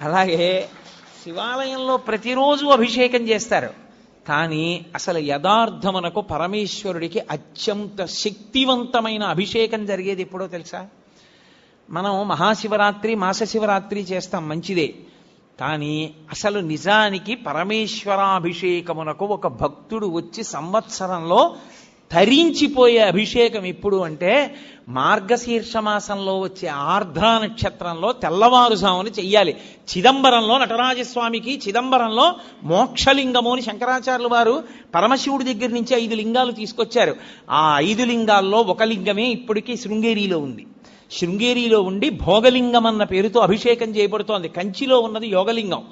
అలాగే శివాలయంలో ప్రతిరోజు అభిషేకం చేస్తారు. కానీ అసలు యథార్థమునకు పరమేశ్వరుడికి అత్యంత శక్తివంతమైన అభిషేకం జరిగేది ఎప్పుడో తెలుసా? మనం మహాశివరాత్రి మాసశివరాత్రి చేస్తాం, మంచిదే. కానీ అసలు నిజానికి పరమేశ్వరాభిషేకమునకు ఒక భక్తుడు వచ్చి సంవత్సరంలో తరించిపోయే అభిషేకం ఎప్పుడు అంటే మార్గశీర్ష మాసంలో వచ్చే ఆర్ద్రా నక్షత్రంలో తెల్లవారుజామున చెయ్యాలి. చిదంబరంలో నటరాజస్వామికి చిదంబరంలో మోక్షలింగము అని శంకరాచార్యులు వారు పరమశివుడి దగ్గర నుంచి 5 లింగాలు తీసుకొచ్చారు. ఆ 5 లింగాల్లో ఒక లింగమే ఇప్పటికీ శృంగేరిలో ఉంది. శృంగేరిలో ఉండి భోగలింగం అన్న పేరుతో అభిషేకం చేయబడుతోంది. కంచిలో ఉన్నది యోగలింగం,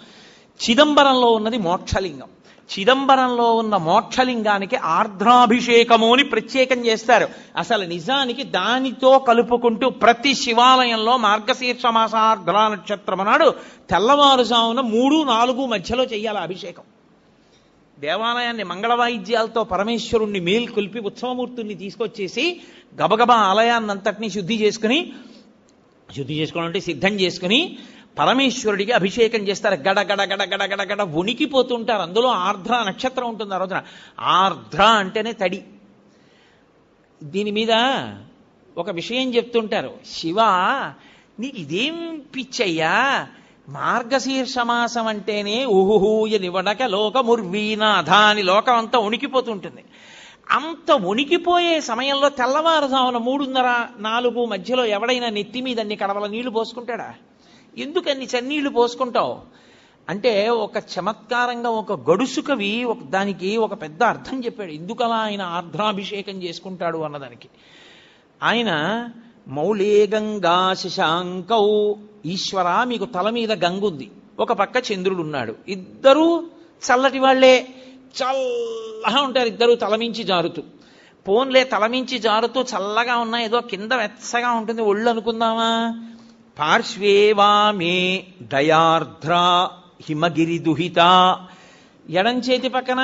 చిదంబరంలో ఉన్నది మోక్షలింగం. చిదంబరంలో ఉన్న మోక్షలింగానికి ఆర్ద్రాభిషేకము అని ప్రత్యేకం చేస్తారు. అసలు నిజానికి దానితో కలుపుకుంటూ ప్రతి శివాలయంలో మార్గశీర్ష మాస ఆర్ద్రా నక్షత్రం నాడు తెల్లవారుజామున 3-4 మధ్యలో చెయ్యాలి అభిషేకం. దేవాలయాన్ని మంగళవాయిద్యాలతో పరమేశ్వరుణ్ణి మేల్కొల్పి ఉత్సవమూర్తుల్ని తీసుకొచ్చేసి గబగబా ఆలయాన్నంతటినీ శుద్ధి చేసుకోవడం అంటే సిద్ధం చేసుకుని పరమేశ్వరుడికి అభిషేకం చేస్తారు. గడ గడ గడ గడ గడ గడ వణికిపోతుంటారు. అందులో ఆర్ద్ర నక్షత్రం ఉంటుంది ఆ రోజున. ఆర్ద్ర అంటేనే తడి. దీని మీద ఒక విషయం చెప్తుంటారు, శివ నీకు ఇదేం పిచ్చయ్యా, మార్గశీర్ష మాసం అంటేనే ఊహూయ నివడక లోకముర్వీనాథ అని లోకం అంతా వణికిపోతుంటుంది. అంత వణికిపోయే సమయంలో తెల్లవారుజామున 3:30-4 మధ్యలో ఎవడైనా నెత్తి మీద అన్ని కడవల నీళ్లు పోసుకుంటాడా? ఎందుకు అన్ని చన్నీళ్లు పోసుకుంటావు అంటే ఒక చమత్కారంగా ఒక గడుసు కవి దానికి ఒక పెద్ద అర్థం చెప్పాడు. ఎందుకలా ఆయన ఆర్ద్రాభిషేకం చేసుకుంటాడు అన్నదానికి. ఆయన మౌళే గంగా శశాంకౌ, ఈశ్వర మీకు తల మీద గంగుంది, ఒక పక్క చంద్రుడున్నాడు, ఇద్దరూ చల్లటి వాళ్లే, చల్లగా ఉంటారు ఇద్దరు తలమించి జారుతూ. పోన్లే తలమించి జారుతూ చల్లగా ఉన్నా ఏదో కింద వెచ్చగా ఉంటుంది ఒళ్ళు అనుకుందామా. పార్శ్వేవామే దయార్ద్ర హిమగిరి దుహిత, ఎడం చేతి పక్కన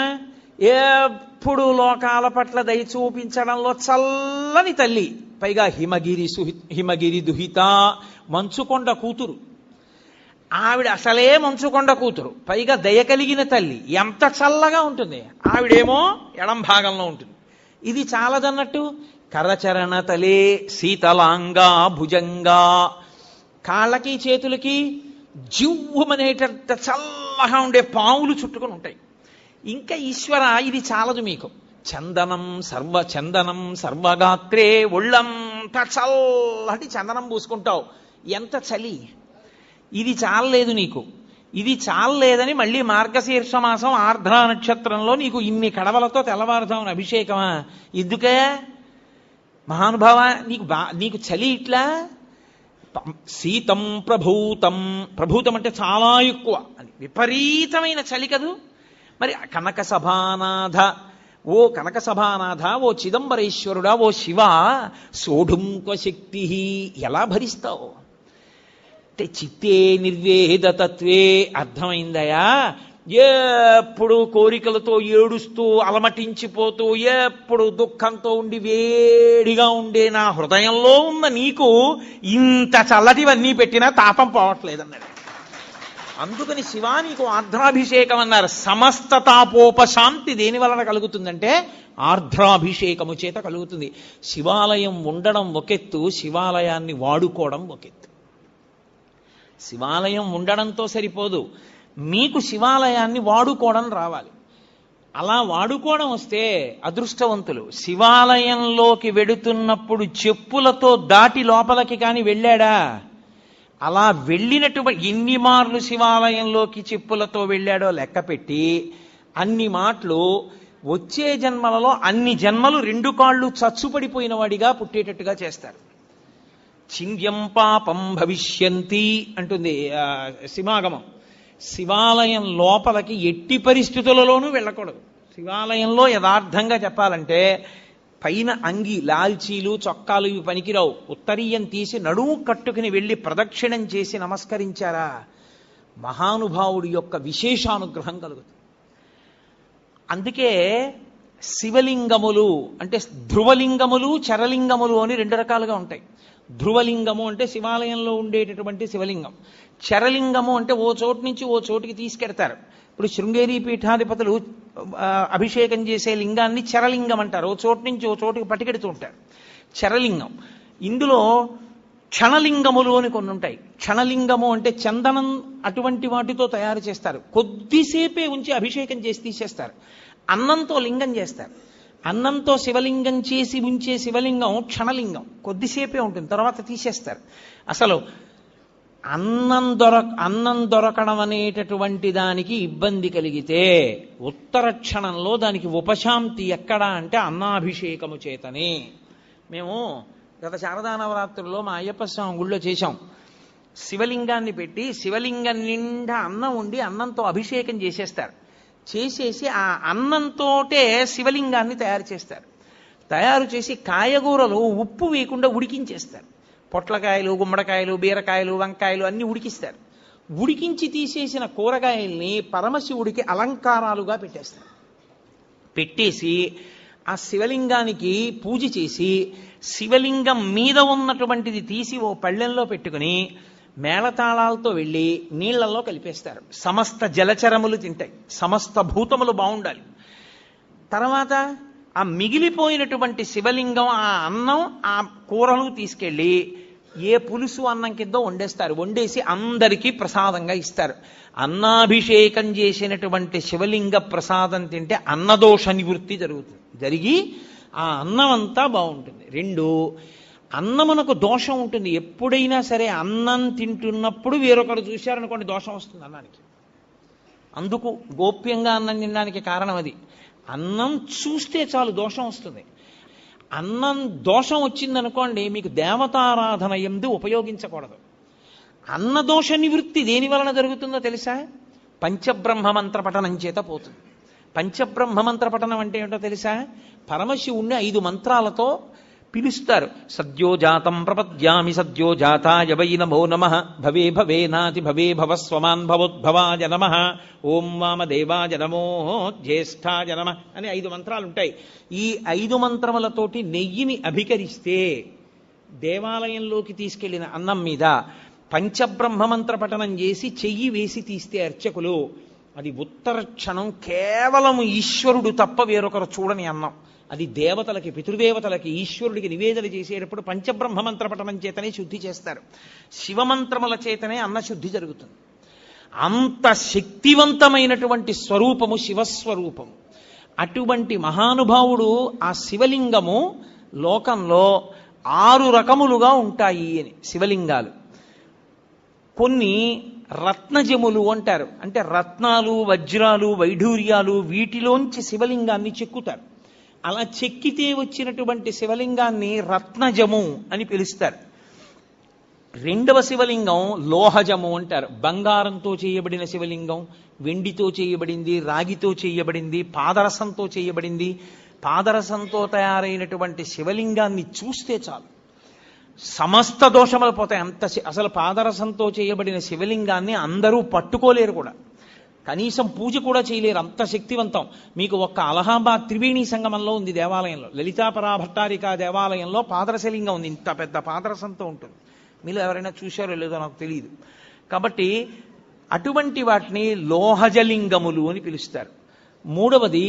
ఎప్పుడు లోకాల పట్ల దయ చూపించడంలో చల్లని తల్లి, పైగా హిమగిరి దుహిత మంచుకొండ కూతురు. ఆవిడ అసలే మంచుకొండ కూతురు, పైగా దయ కలిగిన తల్లి. ఎంత చల్లగా ఉంటుంది. ఆవిడేమో ఎడం భాగంలో ఉంటుంది. ఇది చాలదన్నట్టు కరచరణ తలే శీతలాంగా భుజంగా, కాళ్ళకి చేతులకి జివ్వమనేటంత చల్లగా ఉండే పావులు చుట్టుకొని ఉంటాయి. ఇంకా ఈశ్వర ఇది చాలదు మీకు, చందనం సర్వగాత్రే, ఒళ్ళంతా చల్లటి చందనం పూసుకుంటావు, ఎంత చలి. ఇది చాలలేదు నీకు. ఇది చాలలేదని మళ్ళీ మార్గశీర్ష మాసం ఆర్ద్రా నక్షత్రంలో నీకు ఇన్ని కడవలతో తెల్లవారుజామున అభిషేకమా? ఎందుకే మహానుభావ, నీకు చలి ఇట్లా. శీతం ప్రభూతం అంటే చాలా ఎక్కువ అని, విపరీతమైన చలి కదూ. మరి కనక సభానాథ, ఓ చిదంబరేశ్వరుడా, ఓ శివ, సోఢుంక శక్తి ఎలా భరిస్తావు అంటే చిత్తే నిర్వేదతత్వే. అర్థమైందయా? ఎప్పుడు కోరికలతో ఏడుస్తూ అలమటించిపోతూ ఎప్పుడు దుఃఖంతో ఉండి వేడిగా ఉండే నా హృదయంలో ఉన్న నీకు ఇంత చల్లటివన్నీ పెట్టినా తాపం పోవట్లేదన్నాడు. అందుకని శివా నీకు ఆర్ద్రాభిషేకం అన్నారు. సమస్త తాపోపశాంతి దేని వలన కలుగుతుందంటే ఆర్ద్రాభిషేకము చేత కలుగుతుంది. శివాలయం ఉండడం ఒకెత్తు, శివాలయాన్ని వాడుకోవడం ఒకెత్తు. శివాలయం ఉండడంతో సరిపోదు, మీకు శివాలయాన్ని వాడుకోవడం రావాలి. అలా వాడుకోవడం వస్తే అదృష్టవంతులు. శివాలయంలోకి వెడుతున్నప్పుడు చెప్పులతో దాటి లోపలికి కాని వెళ్ళాడా? అలా వెళ్ళినటువంటి ఎన్ని మార్లు శివాలయంలోకి చెప్పులతో వెళ్ళాడో లెక్క పెట్టి అన్ని మాటలు వచ్చే జన్మలలో అన్ని జన్మలు 2 కాళ్ళు చచ్చుపడిపోయిన వాడిగా పుట్టేటట్టుగా చేస్తారు. చింద్యం పాపం భవిష్యంతి అంటుంది శివాగమం. శివాలయం లోపలికి ఎట్టి పరిస్థితులలోనూ వెళ్ళకూడదు. శివాలయంలో యథార్థంగా చెప్పాలంటే పైన అంగి, లాల్చీలు, చొక్కాలు ఇవి పనికిరావు. ఉత్తరీయం తీసి నడుము కట్టుకుని వెళ్ళి ప్రదక్షిణం చేసి నమస్కరించారా, మహానుభావుడి యొక్క విశేషానుగ్రహం కలుగుతుంది. అందుకే శివలింగములు అంటే ధ్రువలింగములు, చరలింగములు అని 2 రకాలుగా ఉంటాయి. ధ్రువలింగము అంటే శివాలయంలో ఉండేటటువంటి శివలింగం. చరలింగము అంటే ఓ చోటు నుంచి ఓ చోటుకి తీసుకెడతారు. ఇప్పుడు శృంగేరి పీఠాధిపతులు అభిషేకం చేసే లింగాన్ని చరలింగం అంటారు. ఓ చోటు నుంచి ఓ చోటుకి పట్టుకెడుతూ ఉంటారు, చరలింగం. ఇందులో క్షణలింగములు అని కొన్ని ఉంటాయి. క్షణలింగము అంటే చందనం అటువంటి వాటితో తయారు చేస్తారు, కొద్దిసేపే ఉంచి అభిషేకం చేసి తీసేస్తారు. అన్నంతో లింగం చేస్తారు, అన్నంతో శివలింగం చేసి ఉంచే శివలింగం క్షణలింగం, కొద్దిసేపే ఉంటుంది, తర్వాత తీసేస్తారు. అసలు అన్నం దొరకడం అనేటటువంటి దానికి ఇబ్బంది కలిగితే ఉత్తర క్షణంలో దానికి ఉపశాంతి ఎక్కడా అంటే అన్నాభిషేకము చేతనే. మేము గత శారదా నవరాత్రుల్లో మా అయ్యప్ప స్వామి గుళ్ళో చేశాం. శివలింగాన్ని పెట్టి శివలింగం నిండా అన్నం ఉండి అన్నంతో అభిషేకం చేసేస్తారు. చేసేసి ఆ అన్నంతోటే శివలింగాన్ని తయారు చేస్తారు. తయారు చేసి కాయగూరలు ఉప్పు వేయకుండా ఉడికించేస్తారు. పొట్లకాయలు, గుమ్మడికాయలు, బీరకాయలు, వంకాయలు అన్ని ఉడికిస్తారు. ఉడికించి తీసేసిన కూరగాయల్ని పరమశివుడికి అలంకారాలుగా పెట్టేస్తారు. పెట్టేసి ఆ శివలింగానికి పూజ చేసి శివలింగం మీద ఉన్నటువంటిది తీసి ఓ పళ్ళెంలో పెట్టుకుని మేళతాళాలతో వెళ్ళి నీళ్లలో కలిపేస్తారు. సమస్త జలచరములు తింటాయి, సమస్త భూతములు బాగుండాలి. తర్వాత ఆ మిగిలిపోయినటువంటి శివలింగం, ఆ అన్నం, ఆ కూరలు తీసుకెళ్ళి ఏ పులుసు అన్నం కిందో వండేస్తారు. వండేసి అందరికీ ప్రసాదంగా ఇస్తారు. అన్నాభిషేకం చేసినటువంటి శివలింగ ప్రసాదం తింటే అన్నదోష నివృత్తి జరుగుతుంది, జరిగి ఆ అన్నం అంతా బాగుంటుంది. రెండు, అన్నమునకు దోషం ఉంటుంది. ఎప్పుడైనా సరే అన్నం తింటున్నప్పుడు వేరొకరు చూశారనుకోండి దోషం వస్తుంది అన్నానికి. అందుకు గోప్యంగా అన్నం తినడానికి కారణం అది. అన్నం చూస్తే చాలు దోషం వస్తుంది. అన్నం దోషం వచ్చిందనుకోండి మీకు దేవతారాధన యందు ఉపయోగించకూడదు. అన్నదోష నివృత్తి దేని వలన జరుగుతుందో తెలుసా? పంచబ్రహ్మ మంత్ర పఠనం చేత పోతుంది. పంచబ్రహ్మ మంత్ర పఠనం అంటే ఏంటో తెలుసా? పరమశివుణ్ణి 5 మంత్రాలతో పిలుస్తారు. సద్యోజాతం ప్రపద్యామి సద్యోజాతాయ వై నమో నమః, భవే భవే నాతి భవే భవస్వమాన్ భవోద్భవాయ నమః, ఓం వామదేవాయ నమో జ్యేష్ఠాయ నమః అని 5 మంత్రాలు ఉంటాయి. ఈ 5 మంత్రములతోటి నెయ్యిని అభికరిస్తే దేవాలయంలోకి తీసుకెళ్లిన అన్నం మీద పంచబ్రహ్మ మంత్ర పఠనం చేసి చెయ్యి వేసి తీస్తే అర్చకులు, అది ఉత్తర క్షణం కేవలం ఈశ్వరుడు తప్ప వేరొకరు చూడని అన్నం. అది దేవతలకి, పితృదేవతలకి, ఈశ్వరుడికి నివేదన చేసేటప్పుడు పంచబ్రహ్మ మంత్ర పఠనం చేతనే శుద్ధి చేస్తారు. శివమంత్రముల చేతనే అన్నశుద్ధి జరుగుతుంది. అంత శక్తివంతమైనటువంటి స్వరూపము శివస్వరూపము. అటువంటి మహానుభావుడు ఆ శివలింగము లోకంలో 6 రకములుగా ఉంటాయి అని. శివలింగాలు కొన్ని రత్నజములు అంటారు, అంటే రత్నాలు, వజ్రాలు, వైఢూర్యాలు వీటిలోంచి శివలింగాన్ని చెక్కుతారు. అలా చెక్కితే వచ్చినటువంటి శివలింగాన్ని రత్నజము అని పిలుస్తారు. రెండవ శివలింగం లోహజము అంటారు. బంగారంతో చేయబడిన శివలింగం, వెండితో చేయబడింది, రాగితో చేయబడింది, పాదరసంతో చేయబడింది. పాదరసంతో తయారైనటువంటి శివలింగాన్ని చూస్తే చాలు సమస్త దోషములు పోతాయి. అసలు పాదరసంతో చేయబడిన శివలింగాన్ని అందరూ పట్టుకోలేరు కూడా, కనీసం పూజ కూడా చేయలేరు, అంత శక్తివంతం. మీకు ఒక్క అలహాబాద్ త్రివేణి సంగమంలో ఉంది దేవాలయంలో, లలితాపరా భట్టారికా దేవాలయంలో పాదరసలింగం ఉంది. ఇంత పెద్ద పాదరసంతో ఉంటుంది. మీరు ఎవరైనా చూశారో లేదో నాకు తెలియదు. కాబట్టి అటువంటి వాటిని లోహజలింగములు అని పిలుస్తారు. మూడవది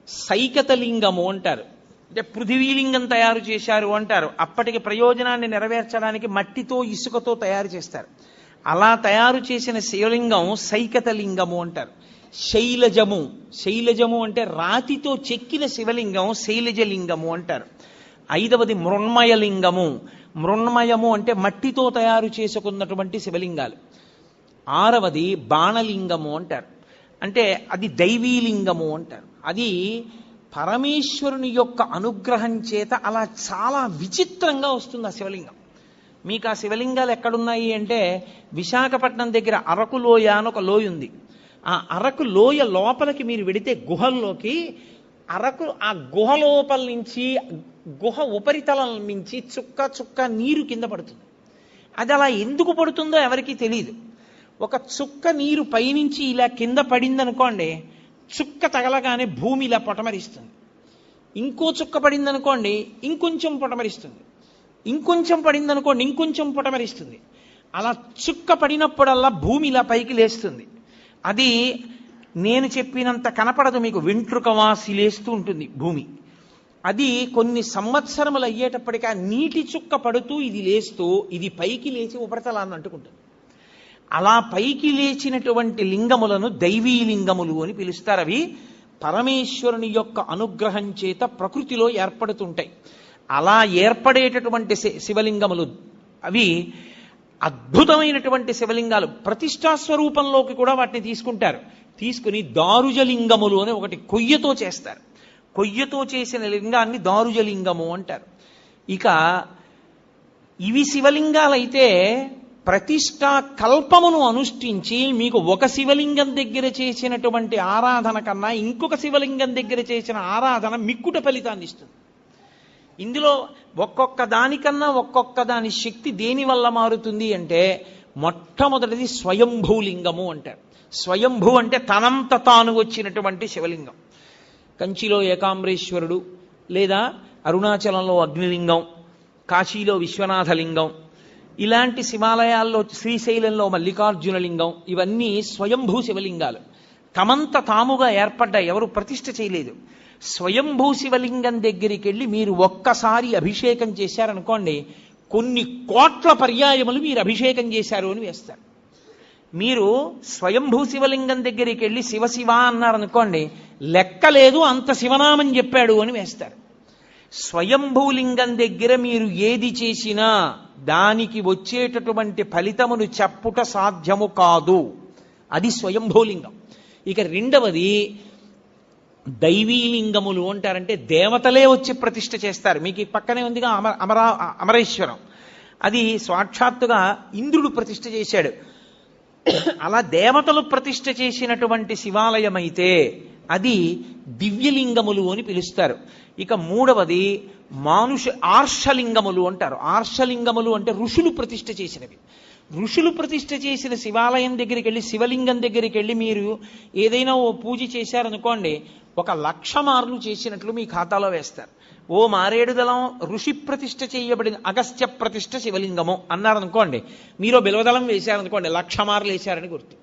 సైకతలింగము అంటారు. అంటే పృథివీలింగం తయారు చేశారు అంటారు. అప్పటికి ప్రయోజనాన్ని నెరవేర్చడానికి మట్టితో ఇసుకతో తయారు చేస్తారు. అలా తయారు చేసిన శివలింగం సైకతలింగము అంటారు. శైలజము, శైలజము అంటే రాతితో చెక్కిన శివలింగం శైలజలింగము అంటారు. 5వది మృణ్మయలింగము. మృణ్మయము అంటే మట్టితో తయారు చేసుకున్నటువంటి శివలింగాలు. 6వది బాణలింగము అంటారు, అంటే అది దైవీలింగము అంటారు. అది పరమేశ్వరుని యొక్క అనుగ్రహం చేత అలా చాలా విచిత్రంగా వస్తుంది ఆ శివలింగం. మీకు ఆ శివలింగాలు ఎక్కడున్నాయి అంటే విశాఖపట్నం దగ్గర అరకు లోయ అని ఒక లోయ ఉంది. ఆ అరకు లోయ లోపలికి మీరు వెడితే గుహల్లోకి, అరకు ఆ గుహ లోపల నుంచి, గుహ ఉపరితలం నుంచి చుక్క చుక్క నీరు కింద పడుతుంది. అది అలా ఎందుకు పడుతుందో ఎవరికీ తెలియదు. ఒక చుక్క నీరు పైనుంచి ఇలా కింద పడిందనుకోండి, చుక్క తగలగానే భూమి ఇలా పొటమరిస్తుంది. ఇంకో చుక్క పడిందనుకోండి, ఇంకొంచెం పొటమరిస్తుంది. ఇంకొంచెం పడిందనుకోండి ఇంకొంచెం పొటమరిస్తుంది. అలా చుక్క పడినప్పుడల్లా భూమి ఇలా పైకి లేస్తుంది. అది నేను చెప్పినంత కనపడదు మీకు, వెంట్రుకవాసి లేస్తూ ఉంటుంది భూమి. అది కొన్ని సంవత్సరములు అయ్యేటప్పటికీ ఆ నీటి చుక్క పడుతూ ఇది లేస్తూ ఇది పైకి లేచి ఉపరితలాన్ని అంటుకుంటుంది. అలా పైకి లేచినటువంటి లింగములను దైవీ లింగములు అని పిలుస్తారు. అవి పరమేశ్వరుని యొక్క అనుగ్రహం చేత ప్రకృతిలో ఏర్పడుతుంటాయి. అలా ఏర్పడేటటువంటి శివలింగములు అవి అద్భుతమైనటువంటి శివలింగాలు. ప్రతిష్టా స్వరూపంలోకి కూడా వాటిని తీసుకుంటారు. తీసుకుని దారుజలింగములు అని ఒకటి కొయ్యతో చేస్తారు. కొయ్యతో చేసిన లింగాన్ని దారుజలింగము అంటారు. ఇక ఇవి శివలింగాలైతే ప్రతిష్టా కల్పమును అనుష్ఠించి మీకు ఒక శివలింగం దగ్గర చేసినటువంటి ఆరాధన కన్నా ఇంకొక శివలింగం దగ్గర చేసిన ఆరాధన మిక్కుట ఫలితాన్ని ఇస్తుంది. ఇందులో ఒక్కొక్క దానికన్నా ఒక్కొక్క దాని శక్తి దేని వల్ల మారుతుంది అంటే మొట్టమొదటిది స్వయంభూలింగము అంటారు. స్వయంభూ అంటే తనంత తాను వచ్చినటువంటి శివలింగం. కంచిలో ఏకాంబరేశ్వరుడు, లేదా అరుణాచలంలో అగ్నిలింగం, కాశీలో విశ్వనాథలింగం, ఇలాంటి శివాలయాల్లో శ్రీశైలంలో మల్లికార్జున లింగం, ఇవన్నీ స్వయంభూ శివలింగాలు. తమంత తాముగా ఏర్పడ్డాయి, ఎవరు ప్రతిష్ఠ చేయలేదు. స్వయంభూ శివలింగం దగ్గరికి వెళ్ళి మీరు ఒక్కసారి అభిషేకం చేశారనుకోండి, కొన్ని కోట్ల పర్యాయములు మీరు అభిషేకం చేశారు అని వేస్తారు. మీరు స్వయంభూ శివలింగం దగ్గరికి వెళ్ళి శివ శివ అన్నారనుకోండి, లెక్కలేదు అంత శివనామం చెప్పాడు అని వేస్తారు. స్వయంభూలింగం దగ్గర మీరు ఏది చేసినా దానికి వచ్చేటటువంటి ఫలితమును చెప్పుట సాధ్యము కాదు. అది స్వయంభూలింగం. ఇక రెండవది దైవీలింగములు అంటారంటే దేవతలే వచ్చి ప్రతిష్ఠ చేస్తారు. మీకు ఈ పక్కనే ఉందిగా అమరేశ్వరం, అది సాక్షాత్తుగా ఇంద్రుడు ప్రతిష్ఠ చేశాడు. అలా దేవతలు ప్రతిష్ఠ చేసినటువంటి శివాలయం అయితే అది దివ్యలింగములు అని పిలుస్తారు. ఇక మూడవది ఆర్షలింగములు అంటారు. ఆర్షలింగములు అంటే ఋషులు ప్రతిష్ఠ చేసినవి. ఋషులు ప్రతిష్ఠ చేసిన శివాలయం దగ్గరికి వెళ్ళి శివలింగం దగ్గరికి వెళ్ళి మీరు ఏదైనా ఓ పూజ చేశారనుకోండి, 1,00,000 మార్లు చేసినట్లు మీ ఖాతాలో వేస్తారు. ఓ మారేడుదలం ఋషి ప్రతిష్ఠ చేయబడిన అగస్త్య ప్రతిష్ఠ శివలింగము అన్నారనుకోండి, మీరు బిలవదళం వేశారనుకోండి, 1,00,000 మార్లు వేశారని గుర్తు.